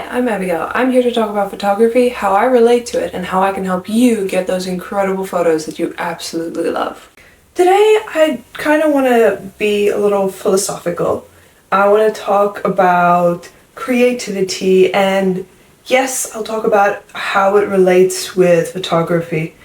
I'm Abigail. I'm here to talk about photography, how I relate to it, and how I can help you get those incredible photos that you absolutely love. Today, I kind of want to be a little philosophical. I want to talk about creativity, and yes, I'll talk about how it relates with photography,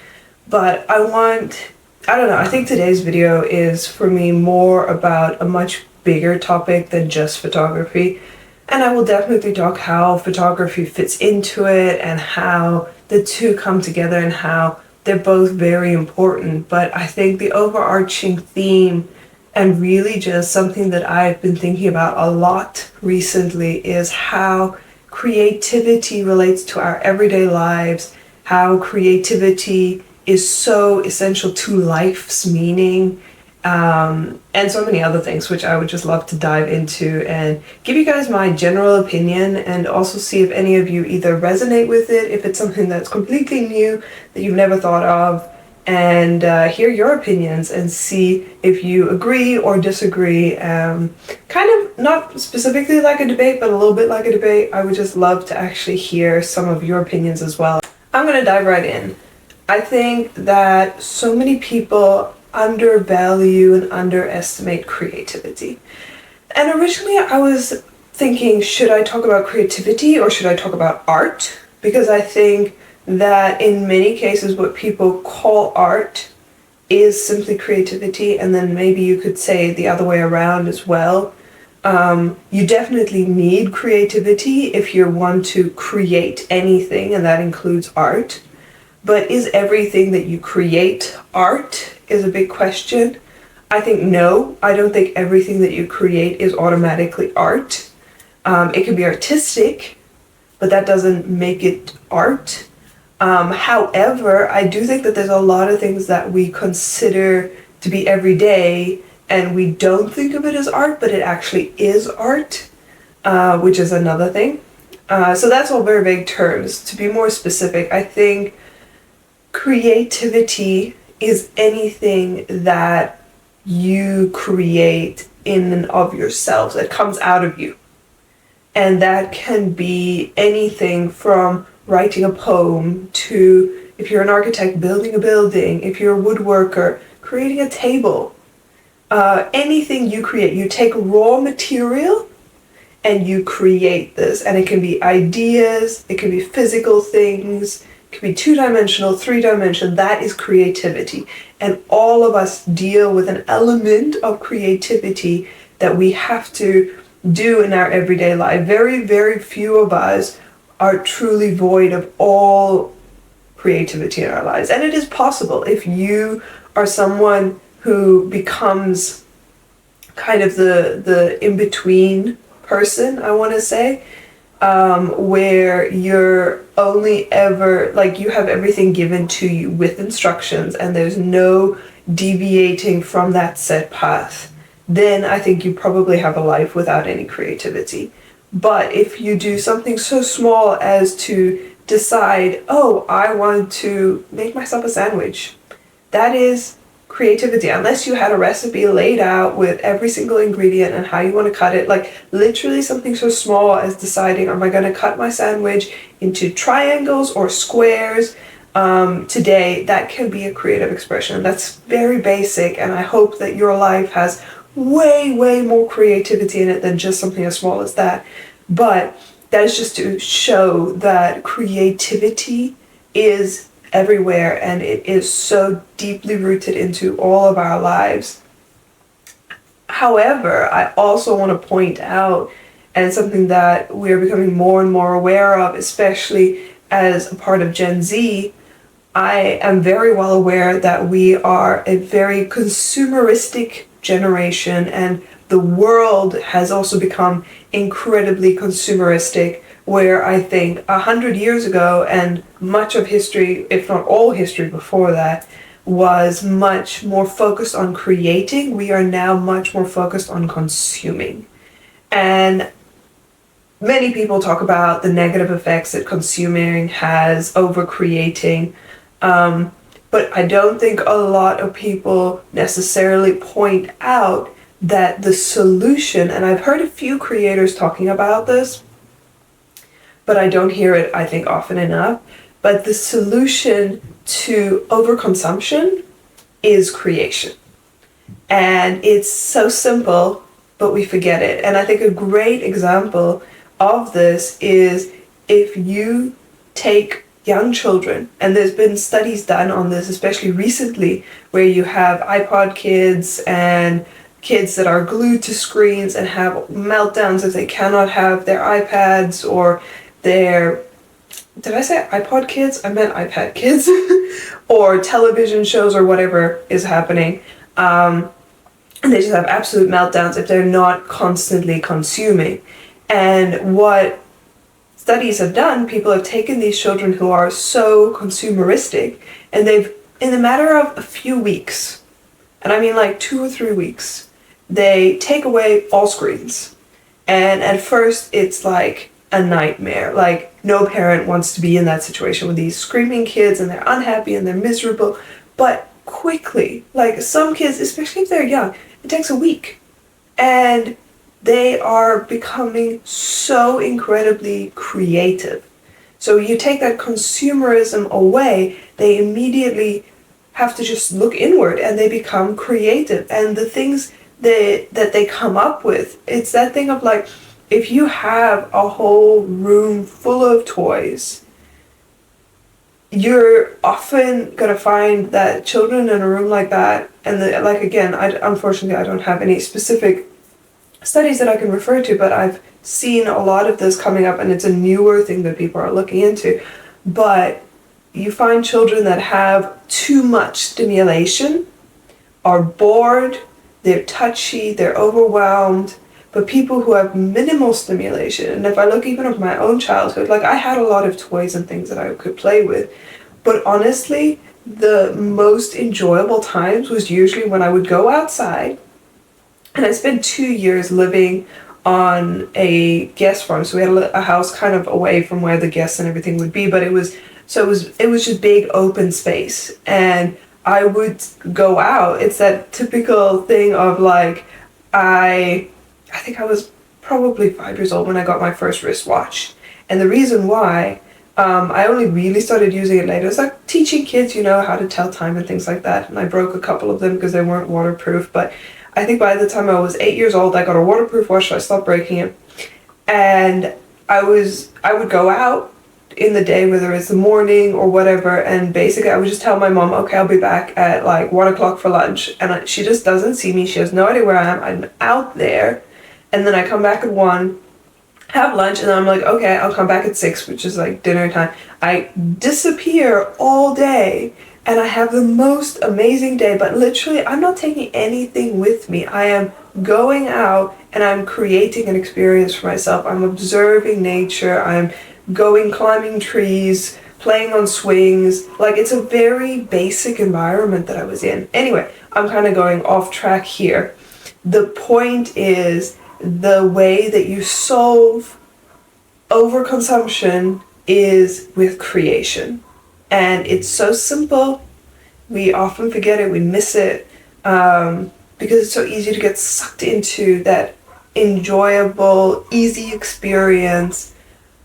but I don't know, I think today's video is for me more about a much bigger topic than just photography. And I will definitely talk how photography fits into it and how the two come together and how they're both very important. But I think the overarching theme and really just something that I've been thinking about a lot recently is how creativity relates to our everyday lives, how creativity is so essential to life's meaning, and so many other things which I would just love to dive into and give you guys my general opinion and also see if any of you either resonate with it, if it's something that's completely new that you've never thought of, and hear your opinions and see if you agree or disagree. Kind of not specifically like a debate, but a little bit like a debate. I would just love to actually hear some of your opinions as well. I'm gonna dive right in. I think that so many people undervalue and underestimate creativity. And originally I was thinking, should I talk about creativity or should I talk about art? Because I think that in many cases what people call art is simply creativity, and then maybe you could say the other way around as well. You definitely need creativity if you want to create anything, and that includes art. But is everything that you create art is a big question. I think no, I don't think everything that you create is automatically art. It can be artistic, but that doesn't make it art. However, I do think that there's a lot of things that we consider to be everyday and we don't think of it as art, but it actually is art, which is another thing. So that's all very vague terms. To be more specific, I think creativity is anything that you create in and of yourselves, that comes out of you. And that can be anything from writing a poem to, if you're an architect, building a building, if you're a woodworker, creating a table. Anything you create, you take raw material and you create this. And it can be ideas, it can be physical things, it can be two-dimensional, three-dimensional. That is creativity. And all of us deal with an element of creativity that we have to do in our everyday life. Very, very few of us are truly void of all creativity in our lives. And it is possible if you are someone who becomes kind of the in-between person, I want to say, where you're only ever, like, you have everything given to you with instructions and there's no deviating from that set path, then I think you probably have a life without any creativity. But if you do something so small as to decide, oh, I want to make myself a sandwich, that is creativity. Unless you had a recipe laid out with every single ingredient and how you want to cut it, like literally something so small as deciding, am I going to cut my sandwich into triangles or squares today, that can be a creative expression. That's very basic, and I hope that your life has way, way more creativity in it than just something as small as that. But that is just to show that creativity is everywhere and it is so deeply rooted into all of our lives. However, I also want to point out, and something that we're becoming more and more aware of, especially as a part of Gen Z, I am very well aware that we are a very consumeristic generation, and the world has also become incredibly consumeristic, where I think 100 years ago, and much of history, if not all history before that, was much more focused on creating. We are now much more focused on consuming. And many people talk about the negative effects that consuming has over creating. But I don't think a lot of people necessarily point out that the solution, and I've heard a few creators talking about this, but I don't hear it, I think, often enough. But the solution to overconsumption is creation. And it's so simple, but we forget it. And I think a great example of this is if you take young children, and there's been studies done on this, especially recently, where you have iPod kids and kids that are glued to screens and have meltdowns if they cannot have their iPads or their, did I say iPod kids? I meant iPad kids. Or television shows or whatever is happening. And they just have absolute meltdowns if they're not constantly consuming. And what studies have done, people have taken these children who are so consumeristic, and they've, in a matter of a few weeks, and I mean like 2 or 3 weeks, they take away all screens. And at first it's like a nightmare. Like, no parent wants to be in that situation with these screaming kids, and they're unhappy and they're miserable. But quickly, like some kids, especially if they're young, it takes a week. And they are becoming so incredibly creative. So you take that consumerism away, they immediately have to just look inward and they become creative. And the things that they come up with, it's that thing of like, if you have a whole room full of toys, you're often going to find that children in a room like that, and like again, unfortunately I don't have any specific studies that I can refer to, but I've seen a lot of this coming up, and it's a newer thing that people are looking into. But you find children that have too much stimulation, are bored, they're touchy, they're overwhelmed. But people who have minimal stimulation, and if I look even at my own childhood, like I had a lot of toys and things that I could play with, but honestly, the most enjoyable times was usually when I would go outside, and I spent 2 years living on a guest farm, so we had a house kind of away from where the guests and everything would be, but it was just big open space, and I would go out. It's that typical thing of like, I think I was probably 5 years old when I got my first wristwatch. And the reason why I only really started using it later, it's like teaching kids, how to tell time and things like that. And I broke a couple of them because they weren't waterproof. But I think by the time I was 8 years old, I got a waterproof watch, so I stopped breaking it. And I would go out in the day, whether it's the morning or whatever, and basically I would just tell my mom, okay, I'll be back at like 1 o'clock for lunch. And she just doesn't see me. She has no idea where I am. I'm out there. And then I come back at 1, have lunch, and then I'm like, okay, I'll come back at 6, which is like dinner time. I disappear all day, and I have the most amazing day, but literally I'm not taking anything with me. I am going out and I'm creating an experience for myself. I'm observing nature, I'm climbing trees, playing on swings. Like, it's a very basic environment that I was in. Anyway, I'm kind of going off track here. The point is, the way that you solve overconsumption is with creation. And it's so simple. We often forget it, we miss it, because it's so easy to get sucked into that enjoyable, easy experience.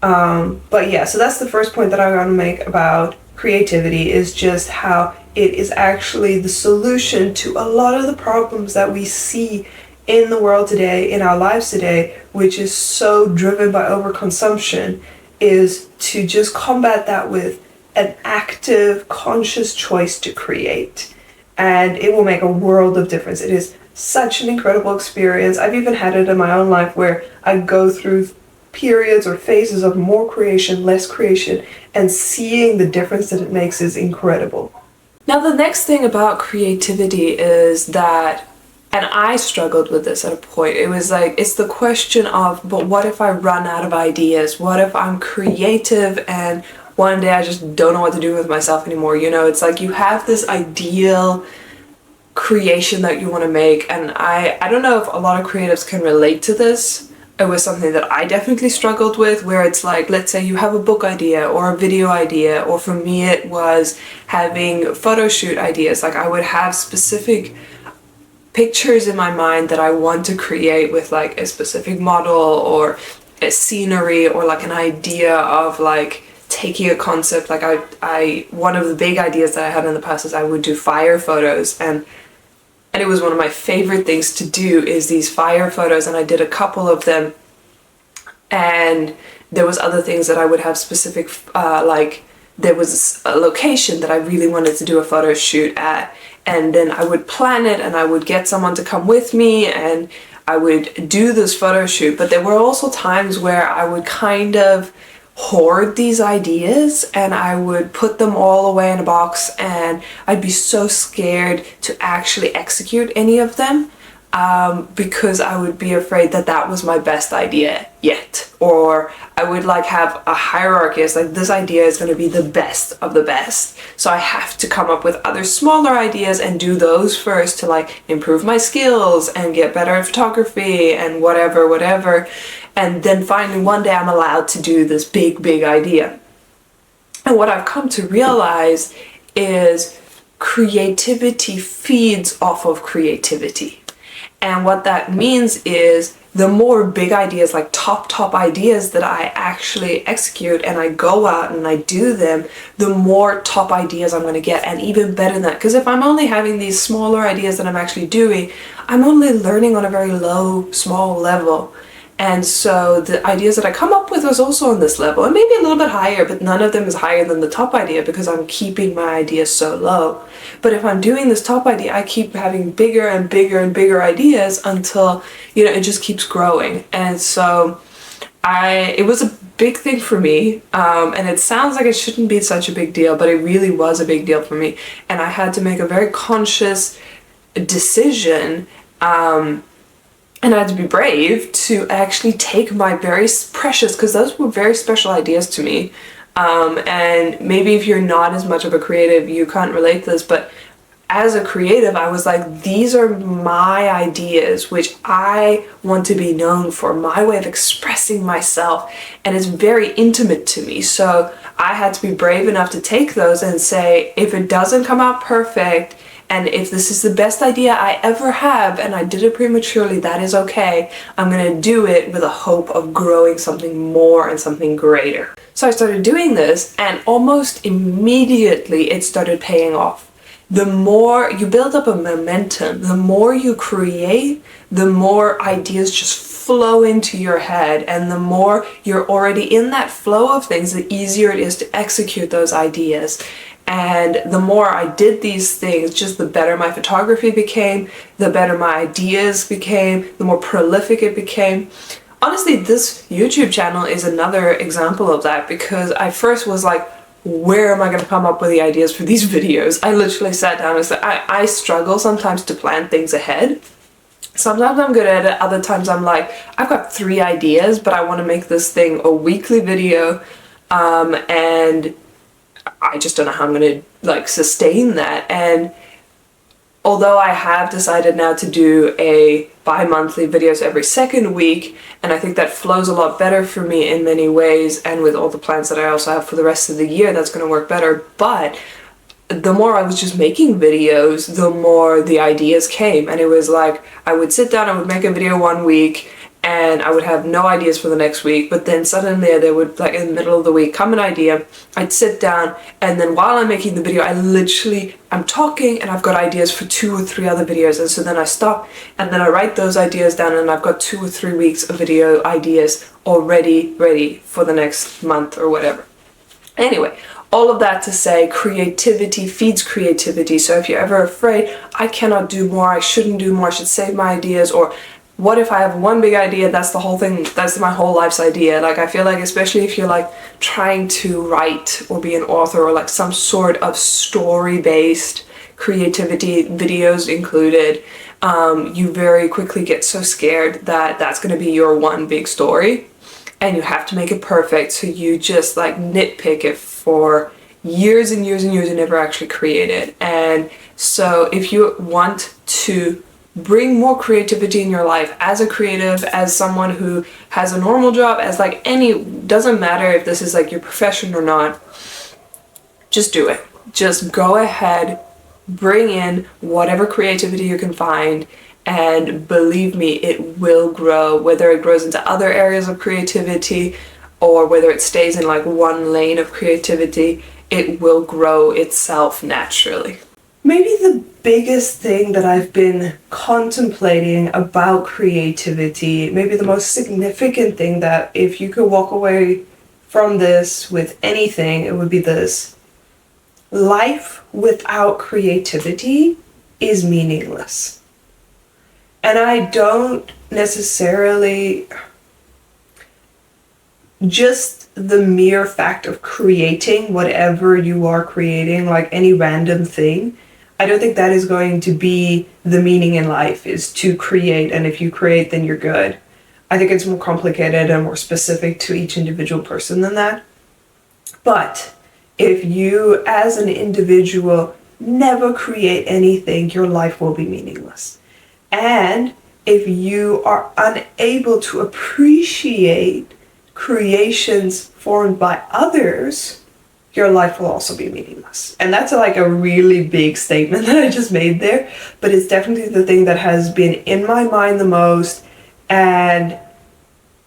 But yeah, so that's the first point that I want to make about creativity, is just how it is actually the solution to a lot of the problems that we see in the world today, in our lives today, which is so driven by overconsumption, is to just combat that with an active, conscious choice to create. And it will make a world of difference. It is such an incredible experience. I've even had it in my own life where I go through periods or phases of more creation, less creation, and seeing the difference that it makes is incredible. Now, the next thing about creativity is that, and I struggled with this at a point, it was like, it's the question of, but what if I run out of ideas? What if I'm creative and one day I just don't know what to do with myself anymore? It's like you have this ideal creation that you want to make, and I don't know if a lot of creatives can relate to this. It was something that I definitely struggled with, where it's like, let's say you have a book idea or a video idea, or for me it was having photo shoot ideas. Like, I would have specific pictures in my mind that I want to create with like a specific model or a scenery or like an idea of like taking a concept. Like I one of the big ideas that I had in the past is I would do fire photos, and it was one of my favorite things to do is these fire photos, and I did a couple of them. And there was other things that I would have specific, like there was a location that I really wanted to do a photo shoot at, and then I would plan it and I would get someone to come with me and I would do this photo shoot. But there were also times where I would kind of hoard these ideas and I would put them all away in a box, and I'd be so scared to actually execute any of them, because I would be afraid that that was my best idea yet, or I would like have a hierarchy. It's like this idea is going to be the best of the best, so I have to come up with other smaller ideas and do those first to like improve my skills and get better at photography and whatever, and then finally one day I'm allowed to do this big idea. And what I've come to realize is creativity feeds off of creativity. And what that means is the more big ideas, like top ideas that I actually execute and I go out and I do them, the more top ideas I'm going to get, and even better than that. Because if I'm only having these smaller ideas that I'm actually doing, I'm only learning on a very low, small level. And so the ideas that I come up with is also on this level, and maybe a little bit higher, but none of them is higher than the top idea because I'm keeping my ideas so low. But if I'm doing this top idea, I keep having bigger and bigger ideas until, it just keeps growing. And so it was a big thing for me, and it sounds like it shouldn't be such a big deal, but it really was a big deal for me. And I had to make a very conscious decision, and I had to be brave to actually take my very precious, because those were very special ideas to me. And maybe if you're not as much of a creative, you can't relate to this, but as a creative, I was like, these are my ideas, which I want to be known for, my way of expressing myself, and it's very intimate to me. So I had to be brave enough to take those and say, if it doesn't come out perfect, and if this is the best idea I ever have and I did it prematurely, that is okay. I'm gonna do it with a hope of growing something more and something greater. So I started doing this, and almost immediately it started paying off. The more you build up a momentum, the more you create, the more ideas just flow into your head, and the more you're already in that flow of things, the easier it is to execute those ideas. And the more I did these things, just the better my photography became, the better my ideas became, the more prolific it became. Honestly, this YouTube channel is another example of that, because I first was like, where am I going to come up with the ideas for these videos? I literally sat down and said, I struggle sometimes to plan things ahead. Sometimes I'm good at it, other times I'm like, I've got 3 ideas, but I want to make this thing a weekly video, and I just don't know how I'm going to like sustain that. And although I have decided now to do a bi-monthly videos every second week, and I think that flows a lot better for me in many ways, and with all the plans that I also have for the rest of the year, that's going to work better. But the more I was just making videos, the more the ideas came. And it was like, I would sit down, I would make a video one week, and I would have no ideas for the next week, but then suddenly there would, like in the middle of the week, come an idea. I'd sit down, and then while I'm making the video, I'm talking and I've got ideas for 2 or 3 other videos, and so then I stop and then I write those ideas down, and I've got 2 or 3 weeks of video ideas already ready for the next month or whatever. Anyway, all of that to say, creativity feeds creativity. So if you're ever afraid, I cannot do more, I shouldn't do more, I should save my ideas, or what if I have one big idea, that's the whole thing, that's my whole life's idea. Like, I feel like, especially if you're like trying to write or be an author, or like some sort of story-based creativity, videos included, you very quickly get so scared that that's going to be your one big story, and you have to make it perfect, so you just like nitpick it for years and years and years and never actually create it. And so if you want to bring more creativity in your life as a creative, as someone who has a normal job, as like doesn't matter if this is like your profession or not, just do it. Just go ahead, bring in whatever creativity you can find, And believe me, it will grow, whether it grows into other areas of creativity or whether it stays in like one lane of creativity, it will grow itself naturally. Maybe the biggest thing that I've been contemplating about creativity, maybe the most significant thing that if you could walk away from this with anything, it would be this. Life without creativity is meaningless. And I don't necessarily, just the mere fact of creating whatever you are creating, like any random thing, I don't think that is going to be the meaning in life, is to create, and if you create, then you're good. I think it's more complicated and more specific to each individual person than that. But if you, as an individual, never create anything, your life will be meaningless. And if you are unable to appreciate creations formed by others, your life will also be meaningless. And that's like a really big statement that I just made there, but it's definitely the thing that has been in my mind the most. And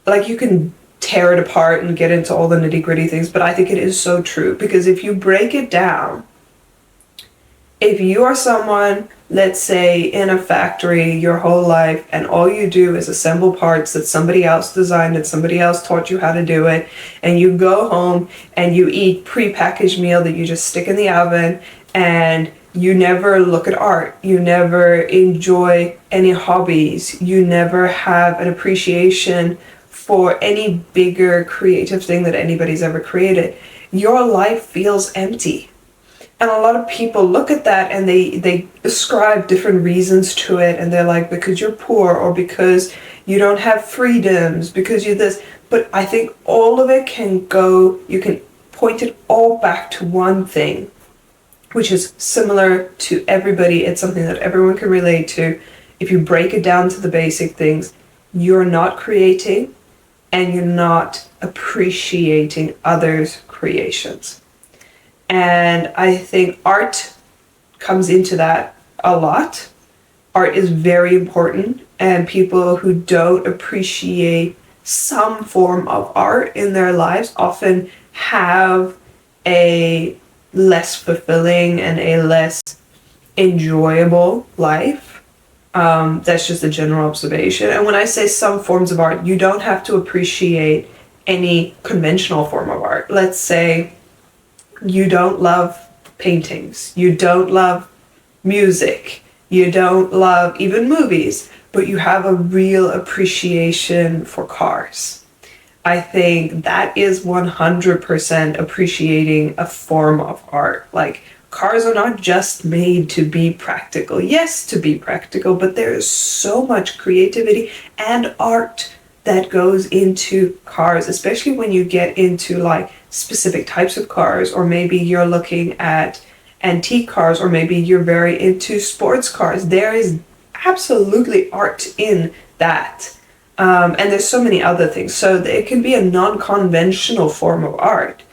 like, you can tear it apart and get into all the nitty-gritty things, but I think it is so true, because if you break it down, if you are someone, let's say, in a factory your whole life, and all you do is assemble parts that somebody else designed and somebody else taught you how to do it, and you go home and you eat pre-packaged meal that you just stick in the oven, and you never look at art, you never enjoy any hobbies, you never have an appreciation for any bigger creative thing that anybody's ever created, your life feels empty. And a lot of people look at that and they ascribe different reasons to it, and they're like, because you're poor, or because you don't have freedoms, because you're this. But I think all of it can go, you can point it all back to one thing, which is similar to everybody. It's something that everyone can relate to. If you break it down to the basic things, you're not creating and you're not appreciating others' creations. And I think art comes into that a lot. Art is very important, and people who don't appreciate some form of art in their lives often have a less fulfilling and a less enjoyable life. That's just a general observation. And when I say some forms of art, you don't have to appreciate any conventional form of art. Let's say you don't love paintings, you don't love music, you don't love even movies, but you have a real appreciation for cars. I think that is 100% appreciating a form of art. Like, cars are not just made to be practical. Yes, to be practical, but there is so much creativity and art that goes into cars, especially when you get into like specific types of cars, or maybe you're looking at antique cars, or maybe you're very into sports cars. There is absolutely art in that. And there's so many other things. So it can be a non-conventional form of art.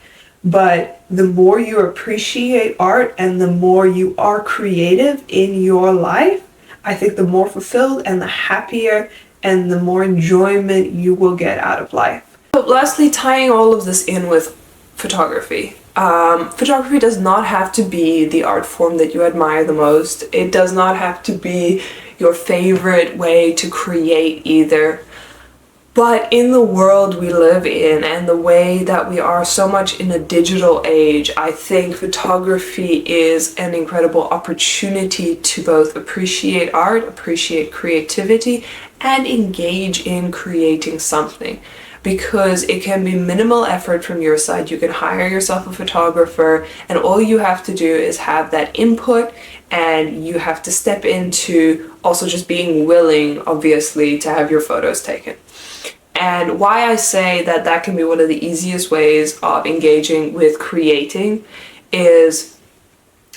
But the more you appreciate art and the more you are creative in your life, I think the more fulfilled and the happier and the more enjoyment you will get out of life. But lastly, tying all of this in with photography. Photography does not have to be the art form that you admire the most. It does not have to be your favorite way to create either. But in the world we live in, and the way that we are so much in a digital age, I think photography is an incredible opportunity to both appreciate art, appreciate creativity, and engage in creating something. Because it can be minimal effort from your side. You can hire yourself a photographer, and all you have to do is have that input, and you have to step into also just being willing, obviously, to have your photos taken. And why I say that that can be one of the easiest ways of engaging with creating is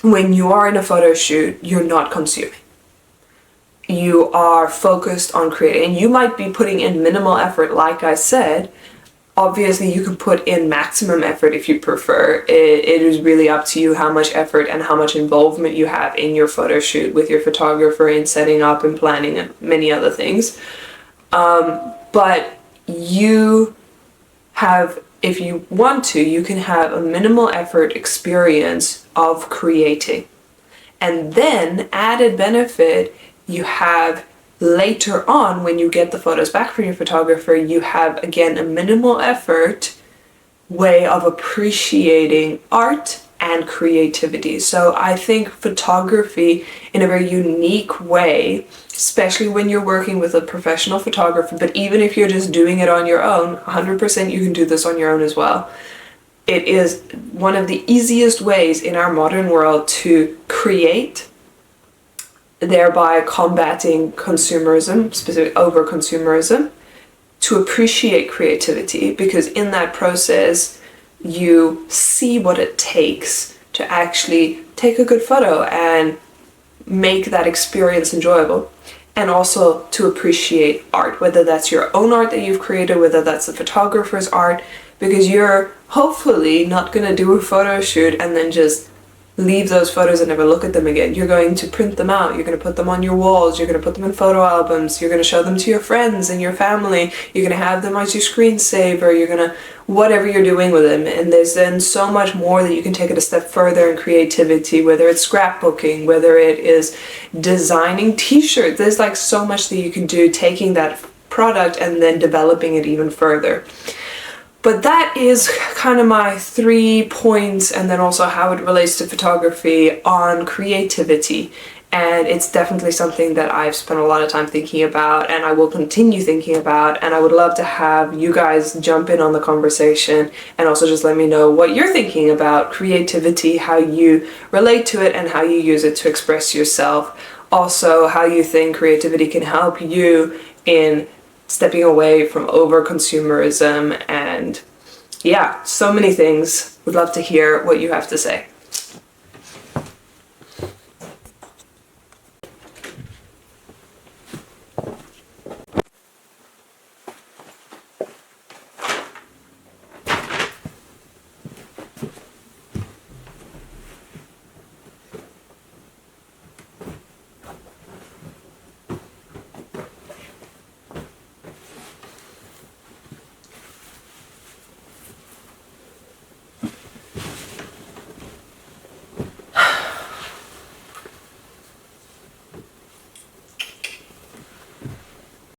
when you are in a photo shoot, you're not consuming. You are focused on creating, and you might be putting in minimal effort, like I said, Obviously, you can put in maximum effort if you prefer. It is really up to you how much effort and how much involvement you have in your photo shoot with your photographer, in setting up and planning and many other things. But you have, if you want to, you can have a minimal effort experience of creating. And then, added benefit, you have later on when you get the photos back from your photographer, you have again a minimal effort way of appreciating art and creativity. So I think photography in a very unique way, especially when you're working with a professional photographer, but even if you're just doing it on your own, 100% you can do this on your own as well. It is one of the easiest ways in our modern world to create, thereby combating consumerism, specifically over consumerism, to appreciate creativity, because in that process you see what it takes to actually take a good photo and make that experience enjoyable, and also to appreciate art, whether that's your own art that you've created, whether that's the photographer's art, because you're hopefully not going to do a photo shoot and then just leave those photos and never look at them again. You're going to print them out, you're going to put them on your walls, you're going to put them in photo albums, you're going to show them to your friends and your family, you're going to have them as your screensaver, you're going to, whatever you're doing with them. And there's then so much more that you can take it a step further in creativity, whether it's scrapbooking, whether it is designing t-shirts. There's like so much that you can do taking that product and then developing it even further. But that is kind of my 3 points, and then also how it relates to photography on creativity. And it's definitely something that I've spent a lot of time thinking about, and I will continue thinking about, and I would love to have you guys jump in on the conversation and also just let me know what you're thinking about creativity, how you relate to it, and how you use it to express yourself. Also, how you think creativity can help you in stepping away from over consumerism, and yeah, so many things. Would love to hear what you have to say.